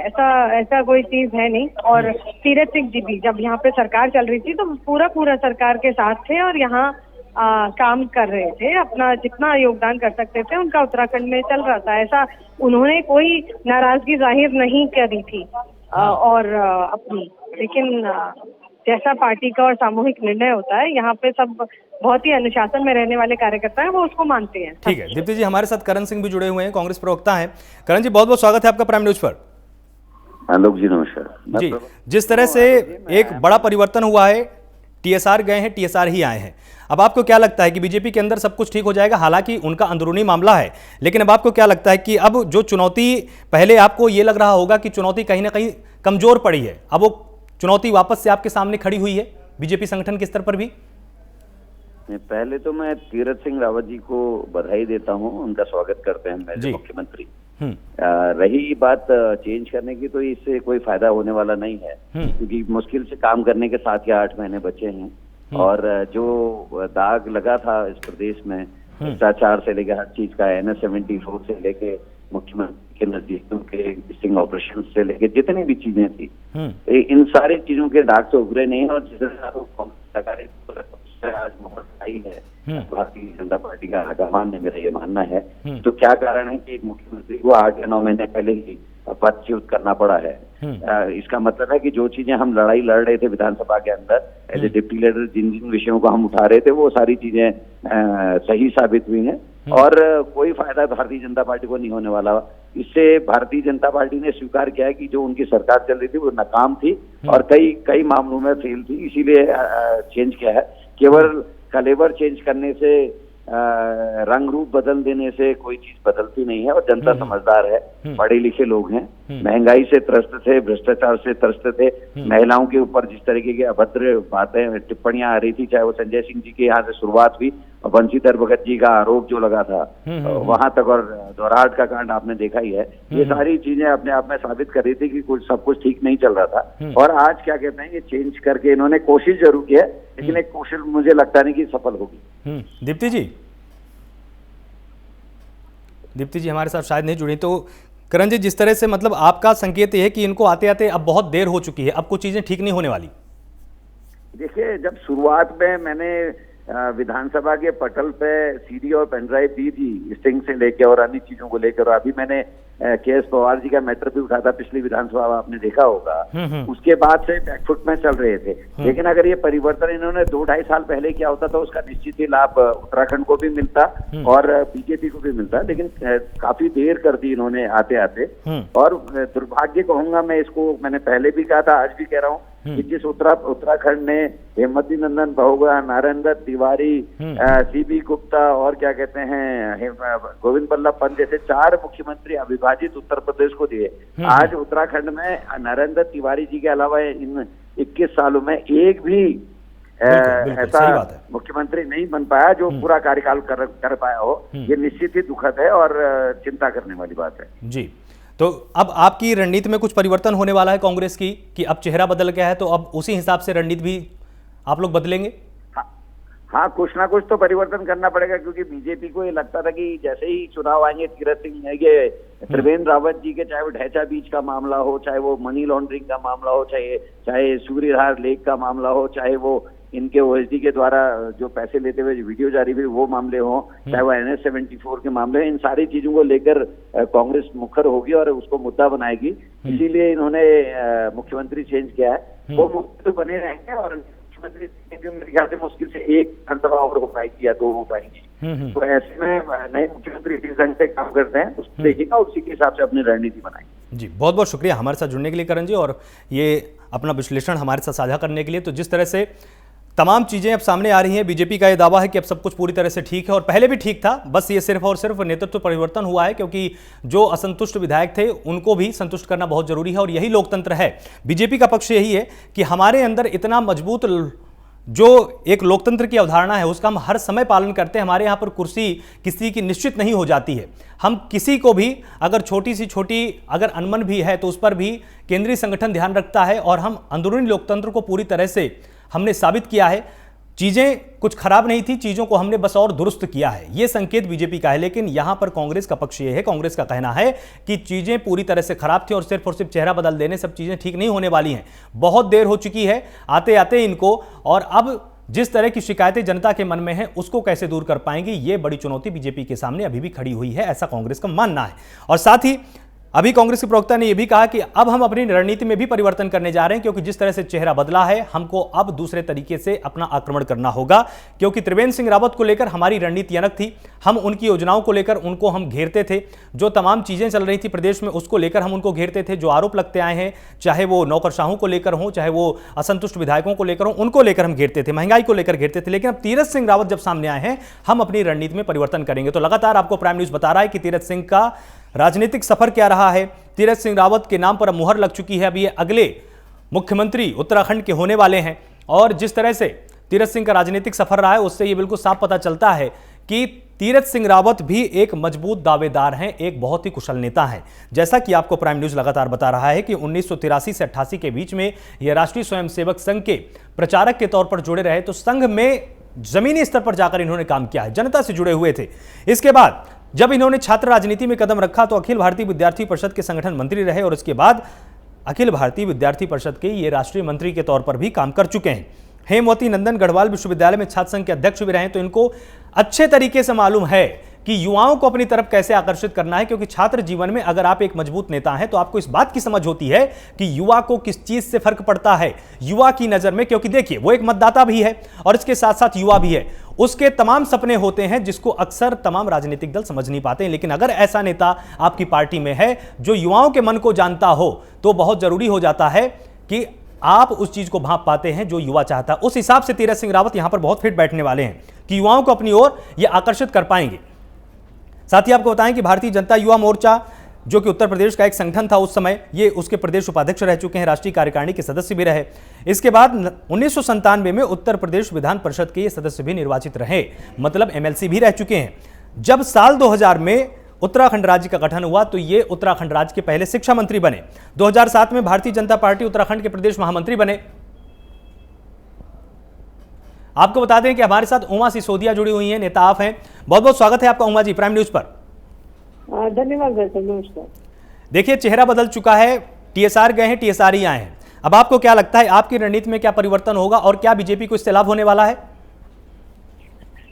E: ऐसा कोई चीज है नहीं। और तीरथ सिंह जी भी जब यहाँ पे सरकार चल रही थी तो पूरा सरकार के साथ थे और यहाँ काम कर रहे थे, अपना जितना योगदान कर सकते थे उनका उत्तराखंड में चल रहा था। ऐसा उन्होंने कोई नाराजगी जाहिर नहीं करी थी और अपनी, लेकिन जैसा पार्टी का और सामूहिक निर्णय होता है, यहाँ पे सब बहुत ही अनुशासन में रहने वाले कार्यकर्ता हैं, वो उसको मानते हैं।
C: ठीक है दीप्ति जी, हमारे साथ करण सिंह भी जुड़े हुए हैं, कांग्रेस प्रवक्ता हैं। करण जी, बहुत बहुत स्वागत है आपका प्राइम न्यूज पर।
F: आलोक जी, नमस्कार
C: जी। जिस तरह से एक बड़ा परिवर्तन हुआ है, टीएसआर गए हैं, टीएसआर ही आए हैं, अब आपको क्या लगता है कि बीजेपी के अंदर सब कुछ ठीक हो जाएगा? हालांकि उनका अंदरूनी मामला है, लेकिन अब आपको क्या लगता है कि अब जो चुनौती, पहले आपको ये लग रहा होगा कि चुनौती कहीं ना कहीं कमजोर पड़ी है, अब वो चुनौती वापस से आपके सामने खड़ी हुई है बीजेपी संगठन के स्तर पर भी?
F: पहले तो मैं तीरथ सिंह रावत जी को बधाई देता हूं, उनका स्वागत करते हैं मेरे मुख्यमंत्री। रही बात चेंज करने की, तो इससे कोई फायदा होने वाला नहीं है, क्योंकि मुश्किल से काम करने के 7 या 8 महीने बचे हैं। और जो दाग लगा था इस प्रदेश में भ्रष्टाचार से लेकर हर चीज का, NS-74 से लेके मुख्यमंत्री के नजदीकों के स्टिंग ऑपरेशन से लेके जितनी भी चीजें थी, इन सारी चीजों के दाग से उभरे नहीं। और जिस तरह आज मोहर आई है भारतीय जनता पार्टी का आगमन है, मेरा ये मानना है। तो क्या कारण है कि एक मुख्यमंत्री को 8 या 9 महीने पहले ही पदच्युत करना पड़ा है? इसका मतलब है कि जो चीजें हम लड़ाई लड़ रहे थे विधानसभा के अंदर एज ए डिप्टी लीडर, जिन जिन विषयों को हम उठा रहे थे, वो सारी चीजें सही साबित हुई हैं और कोई फायदा भारतीय जनता पार्टी को नहीं होने वाला। इससे भारतीय जनता पार्टी ने स्वीकार किया है कि जो उनकी सरकार चल रही थी वो नाकाम थी और कई मामलों में फेल थी, इसीलिए चेंज किया है। केवल कलेवर चेंज करने से, रंग रूप बदल देने से कोई चीज बदलती नहीं है। और जनता समझदार है, पढ़े लिखे लोग हैं, महंगाई से त्रस्त थे, भ्रष्टाचार से त्रस्त थे, महिलाओं के ऊपर जिस तरीके की अभद्र बातें, टिप्पणियां आ रही थी, चाहे वो संजय सिंह जी के यहाँ से शुरुआत हुई और बंशीधर भगत जी का आरोप जो लगा था वहां तक, और दोराहट का कांड आपने देखा ही है। ये सारी चीजें अपने आप में साबित कर रही थी कि कुछ सब कुछ ठीक नहीं चल रहा था। और आज क्या कहते हैं, ये चेंज करके इन्होंने कोशिश जरूर की है, लेकिन एक कोशिश मुझे लगता नहीं कि सफल होगी।
C: दीप्ति जी हमारे साथ शायद नहीं जुड़ी। तो करण जी, जिस तरह से मतलब आपका संकेत ये है कि इनको आते आते अब बहुत देर हो चुकी है, अब कुछ चीजें ठीक नहीं होने वाली।
F: देखिए, जब शुरुआत में मैंने विधानसभा के पटल पे सीडी और पेनड्राइव दी थी स्टिंग से लेके और अन्य चीजों को लेकर, अभी मैंने के एस पवार जी का मैटर भी उठा था पिछली विधानसभा, आपने देखा होगा। उसके बाद से बैकफुट में चल रहे थे। लेकिन अगर ये परिवर्तन इन्होंने 2-2.5 साल पहले किया होता तो उसका निश्चित ही लाभ उत्तराखंड को भी मिलता और बीजेपी को भी मिलता, लेकिन काफी देर कर दी इन्होंने आते आते। और दुर्भाग्य कहूंगा मैं इसको, मैंने पहले भी कहा था, आज भी कह रहा हूँ कि जिस उत्तराखंड ने हेमवती नंदन बहुगुणा, नारायण दत्त तिवारी, सीबी गुप्ता और क्या कहते हैं गोविंद बल्लभ पंत जैसे 4 मुख्यमंत्री अविभाजित उत्तर प्रदेश को दिए। आज उत्तराखंड में नारायण दत्त तिवारी जी के अलावा इन 21 सालों में एक भी ऐसा मुख्यमंत्री नहीं बन पाया जो पूरा कार्यकाल कर पाया हो। ये निश्चित ही दुखद है और चिंता करने वाली बात है।
C: जी, तो अब आपकी रणनीति में कुछ परिवर्तन होने वाला है कांग्रेस की, कि अब चेहरा बदल गया है तो अब उसी हिसाब से रणनीति भी आप लोग बदलेंगे?
F: हाँ, कुछ ना कुछ तो परिवर्तन करना पड़ेगा, क्योंकि बीजेपी को ये लगता था कि जैसे ही चुनाव आएंगे तीरथ सिंह ये त्रिवेंद्र रावत जी के, चाहे वो ढैचा बीच का मामला हो, चाहे वो मनी लॉन्ड्रिंग का मामला हो, चाहे सूर्यधार लेक का मामला हो, चाहे वो इनके ओएसडी के द्वारा जो पैसे लेते हुए वीडियो जारी हुई वो मामले हो, चाहे वो NS-74 के मामले, इन सारी चीजों को लेकर कांग्रेस मुखर होगी और उसको मुद्दा बनाएगी। इसीलिए इन्होंने मुख्यमंत्री चेंज किया है। वो मुख्य बने रहेंगे और मुख्यमंत्री मेरे ख्याल से मुश्किल से 1 घंटा और हो पाएगी या 2 हो पाएंगी। तो ऐसे में नए मुख्यमंत्री इस ढंग से काम करते हैं, उसको देखिएगा, उसी के हिसाब से अपनी रणनीति बनाएंगे।
C: जी, बहुत बहुत शुक्रिया हमारे साथ जुड़ने के लिए करण जी, और ये अपना विश्लेषण हमारे साथ साझा करने के लिए। तो जिस तरह से तमाम चीजें अब सामने आ रही हैं, बीजेपी का ये दावा है कि अब सब कुछ पूरी तरह से ठीक है, और पहले भी ठीक था, बस ये सिर्फ और सिर्फ नेतृत्व परिवर्तन हुआ है, क्योंकि जो असंतुष्ट विधायक थे उनको भी संतुष्ट करना बहुत जरूरी है, और यही लोकतंत्र है। बीजेपी का पक्ष यही है कि हमारे अंदर इतना मजबूत जो एक लोकतंत्र की अवधारणा है उसका हम हर समय पालन करते हैं। हमारे यहाँ पर कुर्सी किसी की निश्चित नहीं हो जाती है। हम किसी को भी अगर छोटी सी छोटी अगर अनमन भी है तो उस पर भी केंद्रीय संगठन ध्यान रखता है, और हम अंदरूनी लोकतंत्र को पूरी तरह से हमने साबित किया है। चीजें कुछ खराब नहीं थी, चीजों को हमने बस और दुरुस्त किया है, ये संकेत बीजेपी का है। लेकिन यहां पर कांग्रेस का पक्ष ये है, कांग्रेस का कहना है कि चीजें पूरी तरह से खराब थी और सिर्फ चेहरा बदल देने सब चीजें ठीक नहीं होने वाली हैं। बहुत देर हो चुकी है आते आते इनको, और अब जिस तरह की शिकायतें जनता के मन में हैं उसको कैसे दूर कर पाएंगे, ये बड़ी चुनौती बीजेपी के सामने अभी भी खड़ी हुई है, ऐसा कांग्रेस का मानना है। और साथ ही अभी कांग्रेस के प्रवक्ता ने यह भी कहा कि अब हम अपनी रणनीति में भी परिवर्तन करने जा रहे हैं, क्योंकि जिस तरह से चेहरा बदला है हमको अब दूसरे तरीके से अपना आक्रमण करना होगा। क्योंकि त्रिवेंद्र सिंह रावत को लेकर हमारी रणनीति अलग थी, हम उनकी योजनाओं को लेकर उनको हम घेरते थे, जो तमाम चीजें चल रही थी प्रदेश में उसको लेकर हम उनको घेरते थे, जो आरोप लगते आए हैं चाहे वो नौकरशाहों को लेकर हो, चाहे वो असंतुष्ट विधायकों को लेकर हो, उनको लेकर हम घेरते थे, महंगाई को लेकर घेरते थे। लेकिन अब तीरथ सिंह रावत जब सामने आए हैं हम अपनी रणनीति में परिवर्तन करेंगे। तो लगातार आपको प्राइम न्यूज बता रहा है कि तीरथ सिंह का राजनीतिक सफर क्या रहा है। तीरथ सिंह रावत के नाम पर अब मुहर लग चुकी है, अब ये अगले मुख्यमंत्री उत्तराखंड के होने वाले हैं। और जिस तरह से तीरथ सिंह का राजनीतिक सफर रहा है उससे ये बिल्कुल साफ पता चलता है कि तीरथ सिंह रावत भी एक मजबूत दावेदार हैं, एक बहुत ही कुशल नेता हैं। जैसा कि आपको प्राइम न्यूज लगातार बता रहा है कि 1983 से 88 के बीच में यह राष्ट्रीय स्वयंसेवक संघ के प्रचारक के तौर पर जुड़े रहे, तो संघ में जमीनी स्तर पर जाकर इन्होंने काम किया है, जनता से जुड़े हुए थे। इसके बाद जब इन्होंने छात्र राजनीति में कदम रखा तो अखिल भारतीय विद्यार्थी परिषद के संगठन मंत्री रहे, और उसके बाद अखिल भारतीय विद्यार्थी परिषद के ये राष्ट्रीय मंत्री के तौर पर भी काम कर चुके हैं। हेमवती नंदन गढ़वाल विश्वविद्यालय में छात्र संघ के अध्यक्ष भी रहे, तो इनको अच्छे तरीके से मालूम है कि युवाओं को अपनी तरफ कैसे आकर्षित करना है। क्योंकि छात्र जीवन में अगर आप एक मजबूत नेता हैं तो आपको इस बात की समझ होती है कि युवा को किस चीज से फर्क पड़ता है युवा की नजर में। क्योंकि देखिए वो एक मतदाता भी है और इसके साथ साथ युवा भी है, उसके तमाम सपने होते हैं जिसको अक्सर तमाम राजनीतिक दल समझ नहीं पाते हैं। लेकिन अगर ऐसा नेता आपकी पार्टी में है जो युवाओं के मन को जानता हो तो बहुत जरूरी हो जाता है कि आप उस चीज को भांप पाते हैं जो युवा चाहता है। उस हिसाब से तीरथ सिंह रावत यहां पर बहुत फिट बैठने वाले हैं कि युवाओं को अपनी ओर ये आकर्षित कर पाएंगे। साथ ही आपको बताएं कि भारतीय जनता युवा मोर्चा जो कि उत्तर प्रदेश का एक संगठन था उस समय, ये उसके प्रदेश उपाध्यक्ष रह चुके हैं, राष्ट्रीय कार्यकारिणी के सदस्य भी रहे। इसके बाद 1997 में उत्तर प्रदेश विधान परिषद के ये सदस्य भी निर्वाचित रहे, मतलब MLC भी रह चुके हैं। जब साल 2000 में उत्तराखंड राज्य का गठन हुआ तो ये उत्तराखंड राज्य के पहले शिक्षा मंत्री बने। 2007 में भारतीय जनता पार्टी उत्तराखंड के प्रदेश महामंत्री बने। आपको बता दें कि हमारे साथ उमा सिसोदिया जुड़ी हुई हैं, नेता आप हैं। बहुत बहुत स्वागत है आपका उमा जी प्राइम न्यूज पर।
E: धन्यवाद सर, नमस्कार।
C: देखिए चेहरा बदल चुका है, TSR गए हैं, TSR ही आए हैं। अब आपको क्या लगता है आपकी रणनीति में क्या परिवर्तन होगा और क्या बीजेपी को इससे लाभ होने वाला है?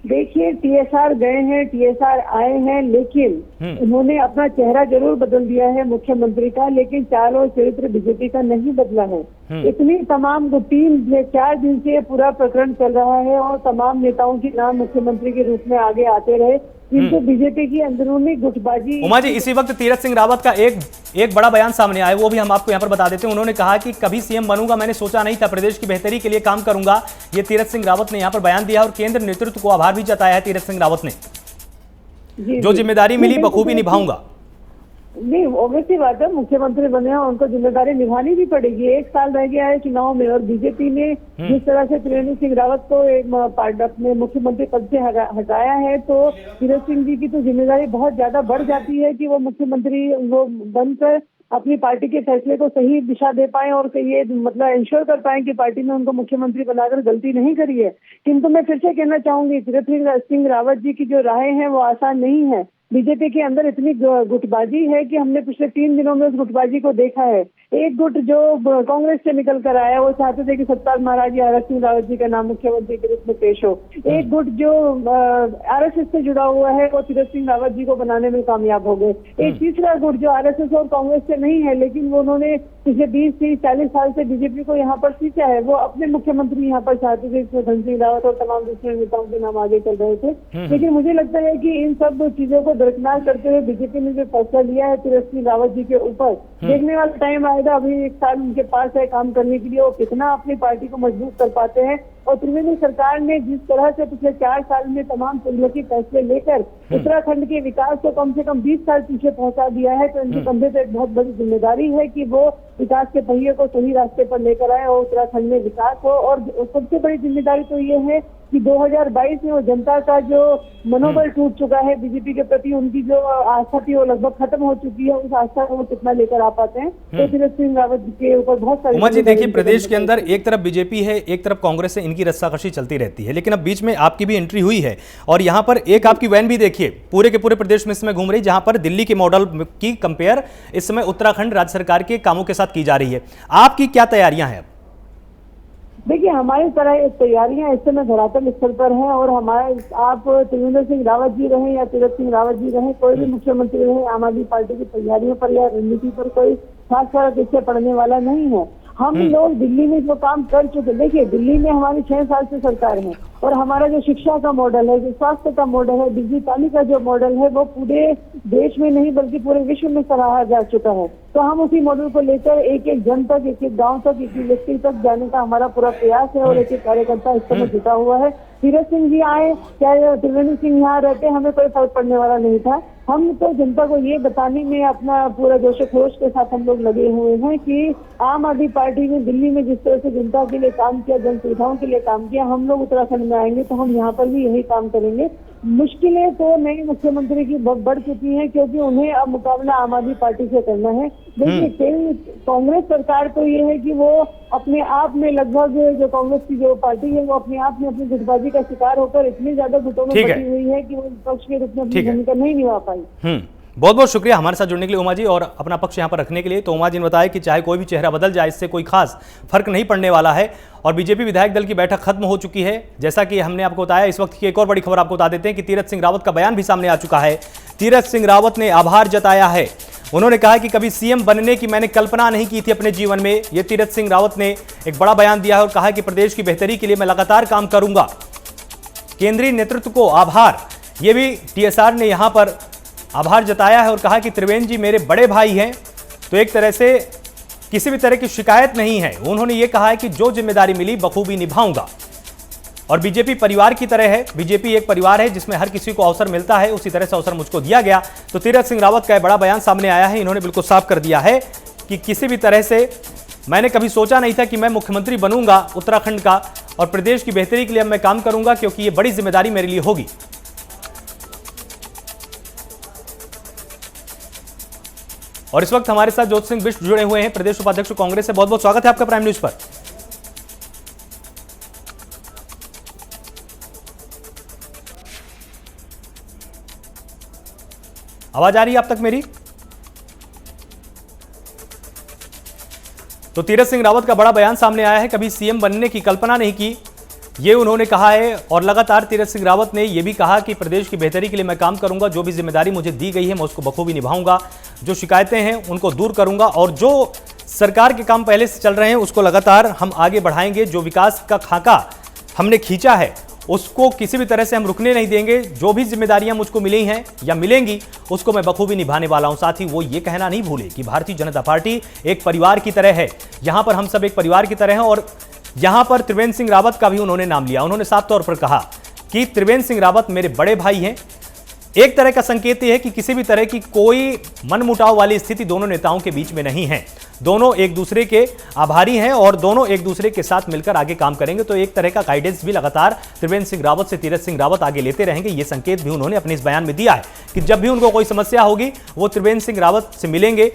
E: देखिए TSR गए हैं, TSR आए हैं, लेकिन उन्होंने अपना चेहरा जरूर बदल दिया है मुख्यमंत्री का, लेकिन चाल और चरित्र बीजेपी का नहीं बदला है। इतनी तमाम 4 दिन से पूरा प्रकरण चल रहा है और तमाम नेताओं के नाम मुख्यमंत्री के रूप में आगे आते रहे, किंतु बीजेपी की अंदरूनी गुटबाजी।
C: उमा जी, इसी वक्त तीरथ सिंह रावत का एक बड़ा बयान सामने आया, वो भी हम आपको यहाँ पर बता देते हैं। उन्होंने कहा कि कभी सीएम बनूंगा, मैंने सोचा नहीं था, प्रदेश की बेहतरी के लिए काम करूंगा। ये तीरथ सिंह रावत ने यहाँ पर बयान दिया और केंद्र नेतृत्व को आभार भी जताया है तीरथ सिंह रावत ने। जो जिम्मेदारी मिली बखूबी निभाऊंगा।
E: नहीं, ऑब्वियसली बात है, मुख्यमंत्री बने हैं, उनको जिम्मेदारी निभानी भी पड़ेगी। 1 साल रह गया है चुनाव में और बीजेपी ने जिस तरह से त्रिवेंद्र सिंह रावत को अपने मुख्यमंत्री पद से हटाया है, तो तीरथ सिंह जी की तो जिम्मेदारी बहुत ज्यादा बढ़ जाती है कि वो मुख्यमंत्री वो बनकर अपनी पार्टी के फैसले को सही दिशा दे पाए और ये मतलब इंश्योर कर पाए कि पार्टी ने उनको मुख्यमंत्री बनाकर गलती नहीं करी है। किंतु मैं फिर से कहना चाहूंगी, तीरथ सिंह रावत जी की जो राहें हैं वो आसान नहीं है। बीजेपी के अंदर इतनी गुटबाजी है कि हमने पिछले 3 दिनों में उस गुटबाजी को देखा है। एक गुट जो कांग्रेस से निकल कर आया, वो चाहते थे कि सत्तार महाराज या आरएस सिंह रावत जी का नाम मुख्यमंत्री के रूप में पेश हो। एक गुट जो आरएसएस से जुड़ा हुआ है, वो तीरथ सिंह रावत जी को बनाने में कामयाब हो गए। एक तीसरा गुट जो आरएसएस और कांग्रेस से नहीं है, लेकिन वो उन्होंने पिछले 20-30-40 साल से बीजेपी को यहाँ पर सींचा है, वो अपने मुख्यमंत्री यहाँ पर चाहते थे, इसमें धन सिंह रावत और तमाम दूसरे नेताओं के नाम आगे चल रहे थे। लेकिन मुझे लगता है कि इन सब चीजों को दरकिनार करते हुए बीजेपी ने जो फैसला लिया है तीरथ सिंह रावत जी के ऊपर, देखने वाला टाइम आएगा। अभी 1 साल उनके पास है काम करने के लिए, वो कितना अपनी पार्टी को मजबूत कर पाते हैं। और त्रिवेंद्र सरकार ने जिस तरह से पिछले 4 साल में तमाम तुगलकी फैसले लेकर उत्तराखंड के विकास को कम से कम 20 साल पीछे पहुंचा दिया है, तो इनके कंधे पे एक बहुत बड़ी जिम्मेदारी है कि वो विकास के पहिए को सही रास्ते पर लेकर आए और उत्तराखंड में विकास हो। और सबसे बड़ी जिम्मेदारी तो ये है कि 2022 में वो जनता का जो मनोबल टूट चुका है बीजेपी के प्रति, उनकी जो आस्था थी वो लगभग खत्म हो चुकी है। उस आस्था को वो कितना लेकर आ पाते हैं, तो तीरथ सिंह रावत के ऊपर बहुत सारी।
C: उमा जी, देखिए, प्रदेश के अंदर एक तरफ बीजेपी है, एक तरफ कांग्रेस है, इनकी रस्साकशी चलती रहती है, लेकिन अब बीच में आपकी भी एंट्री हुई है और यहाँ पर एक आपकी वैन भी देखिए पूरे के पूरे प्रदेश में इस समय घूम रही, जहां पर दिल्ली के मॉडल की कंपेयर इस समय उत्तराखंड राज्य सरकार के कामों के साथ की जा रही है। आपकी क्या तैयारियां हैं?
E: देखिए, हमारी तरह तैयारियां इस समय धरातल स्तर पर हैं और हमारे आप त्रिवेंद्र सिंह रावत जी रहे या तीरथ सिंह रावत जी रहे, कोई भी मुख्यमंत्री रहे, आम आदमी पार्टी की तैयारियों पर या रणनीति पर कोई खास फर्क इससे पड़ने वाला नहीं है। हम लोग दिल्ली में जो काम कर चुके, देखिए दिल्ली में हमारी 6 साल से सरकार है और हमारा जो शिक्षा का मॉडल है, जो स्वास्थ्य का मॉडल है, बिजली पानी का जो मॉडल है, वो पूरे देश में नहीं बल्कि पूरे विश्व में सराहा जा चुका है। तो हम उसी मॉडल को लेकर एक एक जन तक, एक एक गांव तक, एक एक व्यक्ति तक जाने का हमारा पूरा प्रयास है और एक एक कार्यकर्ता इस समय जुटा हुआ है। तीरथ सिंह जी आए चाहे त्रिवेंद्र सिंह यहाँ रहते, हमें कोई फर्क पड़ने वाला नहीं था। हम तो जनता को ये बताने में अपना पूरा जोश खरोश के साथ हम लोग लगे हुए हैं कि आम आदमी पार्टी ने दिल्ली में जिस तरह से जनता के लिए काम किया, जन सुविधाओं के लिए काम किया, हम लोग उत्तराखंड में आएंगे तो हम यहाँ पर भी यही काम करेंगे। मुश्किलें तो नए मुख्यमंत्री की बढ़ चुकी हैं क्योंकि उन्हें अब मुकाबला आम आदमी पार्टी से करना है। देखिए, कांग्रेस सरकार तो ये है कि वो अपने आप में लगभग जो कांग्रेस की जो पार्टी है वो अपने आप में अपनी गुटबाजी का शिकार होकर इतनी ज्यादा गुटों में बटी हुई है कि वो विपक्ष के रूप में अपनी भूमिका नहीं निभा पाई।
C: बहुत बहुत शुक्रिया हमारे साथ जुड़ने के लिए उमा जी और अपना पक्ष यहाँ पर रखने के लिए। तो उमा जी ने बताया कि चाहे कोई भी चेहरा बदल जाए, इससे कोई खास फर्क नहीं पड़ने वाला है और बीजेपी विधायक दल की बैठक खत्म हो चुकी है। जैसा कि हमने आपको बताया, इस वक्त की एक और बड़ी खबर आपको बता देते हैं कि तीरथ सिंह रावत का बयान भी सामने आ चुका है। तीरथ सिंह रावत ने आभार जताया है। उन्होंने कहा कि कभी सीएम बनने की मैंने कल्पना नहीं की थी अपने जीवन में। ये तीरथ सिंह रावत ने एक बड़ा बयान दिया है और कहा कि प्रदेश की बेहतरी के लिए मैं लगातार काम करूंगा। केंद्रीय नेतृत्व को आभार, ये भी टीएसआर ने यहां पर आभार जताया है और कहा कि त्रिवेंद्र जी मेरे बड़े भाई हैं, तो एक तरह से किसी भी तरह की शिकायत नहीं है। उन्होंने ये कहा है कि जो जिम्मेदारी मिली बखूबी निभाऊंगा और बीजेपी परिवार की तरह है। बीजेपी एक परिवार है जिसमें हर किसी को अवसर मिलता है, उसी तरह से अवसर मुझको दिया गया। तो तीरथ सिंह रावत का एक बड़ा बयान सामने आया है। इन्होंने बिल्कुल साफ कर दिया है कि किसी भी तरह से मैंने कभी सोचा नहीं था कि मैं मुख्यमंत्री बनूंगा उत्तराखंड का और प्रदेश की बेहतरी के लिए मैं काम करूंगा, क्योंकि ये बड़ी जिम्मेदारी मेरे लिए होगी। और इस वक्त हमारे साथ ज्योति सिंह बिष्ट जुड़े हुए हैं, प्रदेश उपाध्यक्ष कांग्रेस से। बहुत बहुत स्वागत है आपका प्राइम न्यूज पर। आवाज आ रही है आप तक मेरी? तो तीरथ सिंह रावत का बड़ा बयान सामने आया है। कभी सीएम बनने की कल्पना नहीं की, ये उन्होंने कहा है। और लगातार तीरथ सिंह रावत ने यह भी कहा कि प्रदेश की बेहतरी के लिए मैं काम करूंगा, जो भी जिम्मेदारी मुझे दी गई है मैं उसको बखूबी निभाऊंगा, जो शिकायतें हैं उनको दूर करूंगा और जो सरकार के काम पहले से चल रहे हैं, उसको लगातार हम आगे बढ़ाएंगे। जो विकास का खाका हमने खींचा है उसको किसी भी तरह से हम रुकने नहीं देंगे। जो भी जिम्मेदारियां मुझको मिली हैं या मिलेंगी उसको मैं बखूबी निभाने वाला हूं। साथ ही वो ये कहना नहीं भूले कि भारतीय जनता पार्टी एक परिवार की तरह है। यहां पर हम सब एक परिवार की तरह हैं और यहां पर त्रिवेंद्र सिंह रावत का भी उन्होंने नाम लिया। उन्होंने साफ तौर पर कहा कि त्रिवेंद्र सिंह रावत मेरे बड़े भाई हैं। एक तरह का संकेत यह है कि किसी भी तरह की कोई मनमुटाव वाली स्थिति दोनों नेताओं के बीच में नहीं है। दोनों एक दूसरे के आभारी हैं और दोनों एक दूसरे के साथ मिलकर आगे काम करेंगे। तो एक तरह का गाइडेंस भी लगातार त्रिवेंद्र सिंह रावत से तीरथ सिंह रावत आगे लेते रहेंगे। यह संकेत भी उन्होंने अपने इस बयान में दिया है कि जब भी उनको कोई समस्या होगी वो त्रिवेंद्र सिंह रावत से मिलेंगे,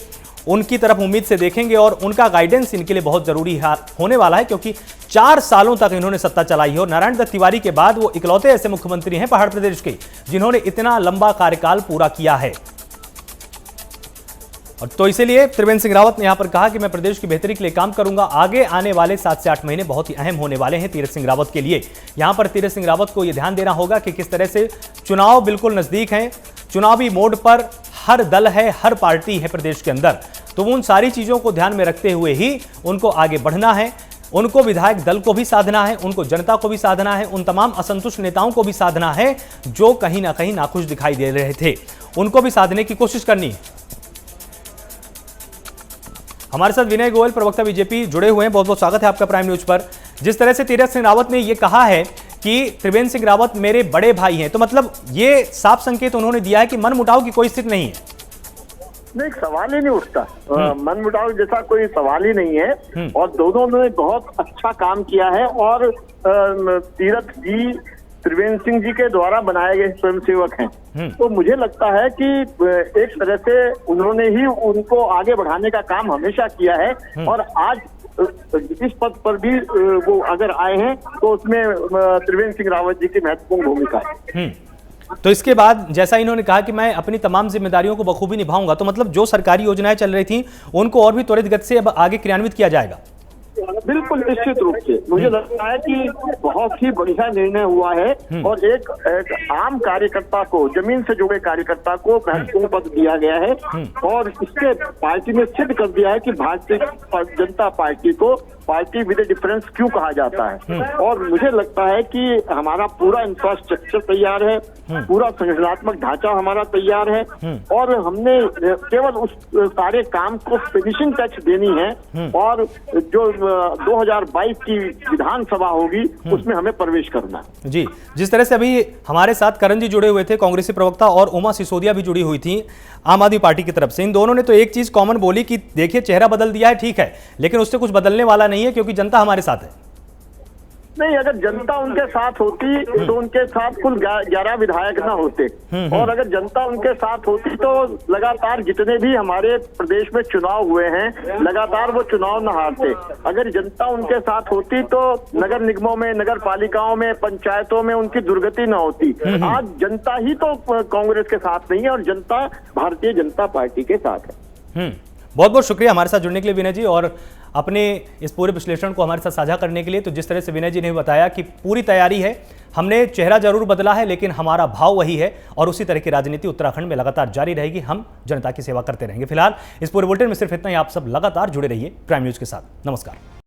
C: उनकी तरफ उम्मीद से देखेंगे और उनका गाइडेंस इनके लिए बहुत जरूरी होने वाला है, क्योंकि 4 सालों तक इन्होंने सत्ता चलाई है और नारायण दत्त तिवारी के बाद वो इकलौते ऐसे मुख्यमंत्री हैं पहाड़ प्रदेश के जिन्होंने इतना लंबा कार्यकाल पूरा किया है। और तो इसीलिए त्रिवेंद्र सिंह रावत ने यहां पर कहा कि मैं प्रदेश की बेहतरी के लिए काम करूंगा। आगे आने वाले 7 से 8 महीने बहुत ही अहम होने वाले हैं तीरथ सिंह रावत के लिए। यहां पर तीरथ सिंह रावत को यह ध्यान देना होगा कि किस तरह से चुनाव बिल्कुल नजदीक हैं, चुनावी मोड पर हर दल है, हर पार्टी है प्रदेश के अंदर। तो उन सारी चीजों को ध्यान में रखते हुए ही उनको आगे बढ़ना है। उनको विधायक दल को भी साधना है, उनको जनता को भी साधना है, उन तमाम असंतुष्ट नेताओं को भी साधना है जो कहीं ना कहीं नाखुश दिखाई दे रहे थे, उनको भी साधने की कोशिश करनी है। हमारे साथ विनय गोयल, प्रवक्ता बीजेपी, जुड़े हुए हैं। बहुत बहुत स्वागत है आपका प्राइम न्यूज पर। जिस तरह से तीरथ सिंह रावत ने यह कहा है कि त्रिवेंद्र सिंह रावत मेरे बड़े भाई हैं, तो मतलब ये साफ संकेत उन्होंने दिया है कि मनमुटाव की कोई स्थिति नहीं है।
D: नहीं, सवाल ही नहीं उठता। मनमुटाव जैसा कोई सवाल ही नहीं है और दोनों ने बहुत अच्छा काम किया है और तीरथ जी त्रिवेंद्र सिंह जी के द्वारा बनाए गए स्वयंसेवक हैं। तो मुझे लगता है कि एक तरह से उन्होंने ही उनको आगे बढ़ाने का काम हमेशा किया है और आज इस पद पर भी वो अगर आए हैं तो उसमें त्रिवेंद्र सिंह रावत जी की महत्वपूर्ण भूमिका है।
C: तो इसके बाद जैसा इन्होंने कहा कि मैं अपनी तमाम जिम्मेदारियों को बखूबी निभाऊंगा, तो मतलब जो सरकारी योजनाएं चल रही थी उनको और भी त्वरित गति से अब आगे क्रियान्वित किया जाएगा।
D: बिल्कुल निश्चित रूप से मुझे लगता है कि बहुत ही बढ़िया निर्णय हुआ है और एक आम कार्यकर्ता को, जमीन से जुड़े कार्यकर्ता को महत्वपूर्ण पद दिया गया है और इससे पार्टी ने सिद्ध कर दिया है कि भारतीय जनता पार्टी को पार्टी विद डिफरेंस क्यों कहा जाता है। और मुझे लगता है कि हमारा पूरा इंफ्रास्ट्रक्चर तैयार है, पूरा संगठनात्मक ढांचा हमारा तैयार है और हमने केवल उस सारे काम को फिनिशिंग टच देनी है और जो 2022 की विधानसभा होगी उसमें हमें प्रवेश करना है।
C: जी, जिस तरह से अभी हमारे साथ करण जी जुड़े हुए थे, कांग्रेसी प्रवक्ता, और उमा सिसोदिया भी जुड़ी हुई थी आम आदमी पार्टी की तरफ से, इन दोनों ने तो एक चीज कॉमन बोली कि देखिए चेहरा बदल दिया है, ठीक है, लेकिन उससे कुछ बदलने वाला नहीं है क्योंकि जनता हमारे साथ है।
D: नहीं, अगर जनता उनके साथ होती तो उनके साथ कुल 11 विधायक ना होते और अगर जनता उनके साथ होती तो लगातार जितने भी हमारे प्रदेश में चुनाव हुए हैं लगातार वो चुनाव न हारते। अगर जनता उनके साथ होती तो नगर निगमों में, नगर पालिकाओं में, पंचायतों में उनकी दुर्गति न होती। आज जनता ही तो कांग्रेस के साथ नहीं है और जनता भारतीय जनता पार्टी के साथ है।
C: बहुत बहुत शुक्रिया हमारे साथ जुड़ने के लिए विनय जी और अपने इस पूरे विश्लेषण को हमारे साथ साझा करने के लिए। तो जिस तरह से विनय जी ने बताया कि पूरी तैयारी है, हमने चेहरा जरूर बदला है लेकिन हमारा भाव वही है और उसी तरह की राजनीति उत्तराखंड में लगातार जारी रहेगी। हम जनता की सेवा करते रहेंगे। फिलहाल इस पूरे बुलेटिन में सिर्फ इतना ही। आप सब लगातार जुड़े रहिए प्राइम न्यूज के साथ। नमस्कार।